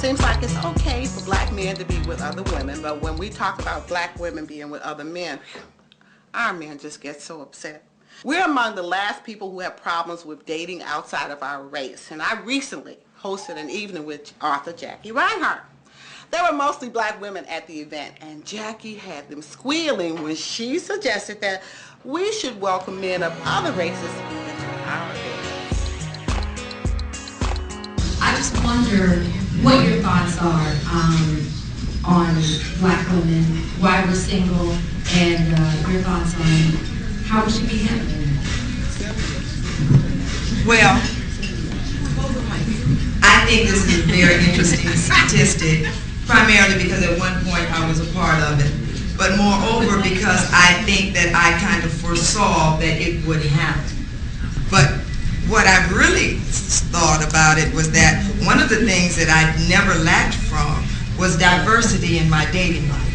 Seems like it's okay for black men to be with other women, but when we talk about black women being with other men, our men just get so upset. We're among the last people who have problems with dating outside of our race, and I recently hosted an evening with author Jackie Reinhardt. There were mostly black women at the event, and Jackie had them squealing when she suggested that we should welcome men of other races into our lives. I just wonder what your thoughts are on black women, why we're single, and your thoughts on how we should be handling it. Well, I think this is a very interesting statistic, primarily because at one point I was a part of it, but moreover because I think that I kind of foresaw that it would happen. But what I really thought about it was that one of the things that I never lacked from was diversity in my dating life.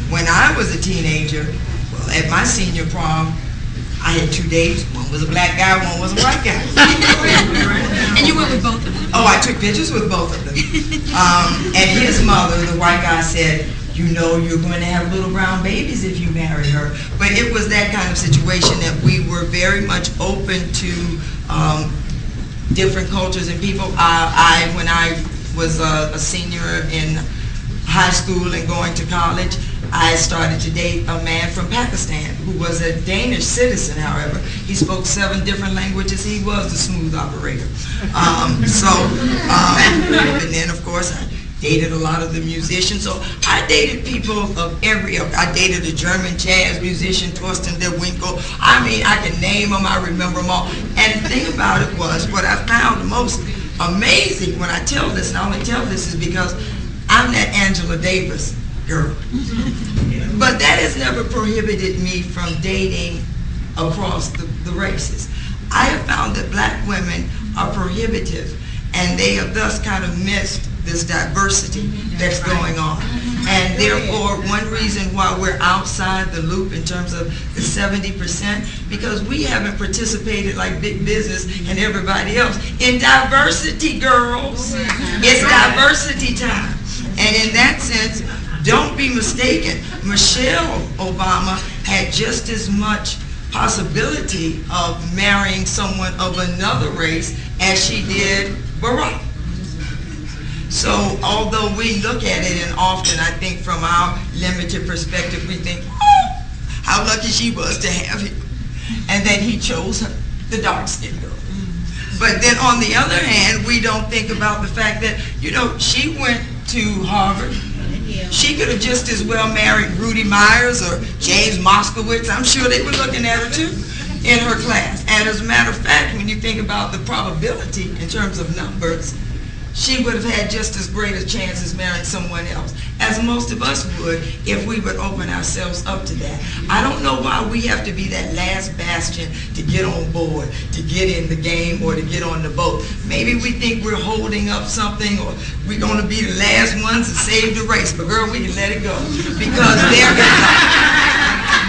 When I was a teenager, well, at my senior prom, I had 2 dates. One was a black guy, one was a white guy. And you went with both of them? Oh, I took pictures with both of them. And his mother, the white guy, said, you know you're going to have little brown babies if you marry her. But it was that kind of situation that we were very much open to different cultures and people. When I was a senior in high school and going to college, I started to date a man from Pakistan who was a Danish citizen, however. He spoke 7 different languages. He was the smooth operator. And then, of course, I dated a lot of the musicians. So I dated people of every, I dated a German jazz musician, Torsten de Winkel. I mean, I can name them, I remember them all. And the thing about it was, what I found most amazing when I tell this, and I only tell this is because I'm that Angela Davis girl. But that has never prohibited me from dating across the races. I have found that black women are prohibitive, and they have thus kind of missed this diversity that's going on. And therefore, one reason why we're outside the loop in terms of the 70%, because we haven't participated like big business and everybody else in diversity, girls. It's diversity time. And in that sense, don't be mistaken, Michelle Obama had just as much possibility of marrying someone of another race as she did Barack. So although we look at it, and often I think from our limited perspective, we think, oh, how lucky she was to have him, and that he chose her, the dark-skinned girl. But then on the other hand, we don't think about the fact that, you know, she went to Harvard. She could have just as well married Rudy Myers or James Moskowitz. I'm sure they were looking at her too in her class. And as a matter of fact, when you think about the probability in terms of numbers, she would have had just as great a chance as marrying someone else, as most of us would if we would open ourselves up to that. I don't know why we have to be that last bastion to get on board, to get in the game, or to get on the boat. Maybe we think we're holding up something, or we're going to be the last ones to save the race. But girl, we can let it go, because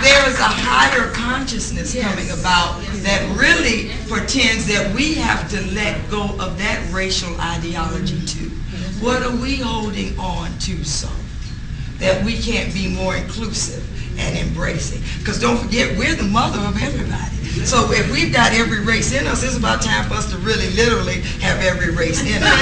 there is a higher consciousness coming about that really pretends that we have to let go of that racial ideology too. What are we holding on to so that we can't be more inclusive and embracing? Because don't forget, we're the mother of everybody. So if we've got every race in us, it's about time for us to really literally have every race in us.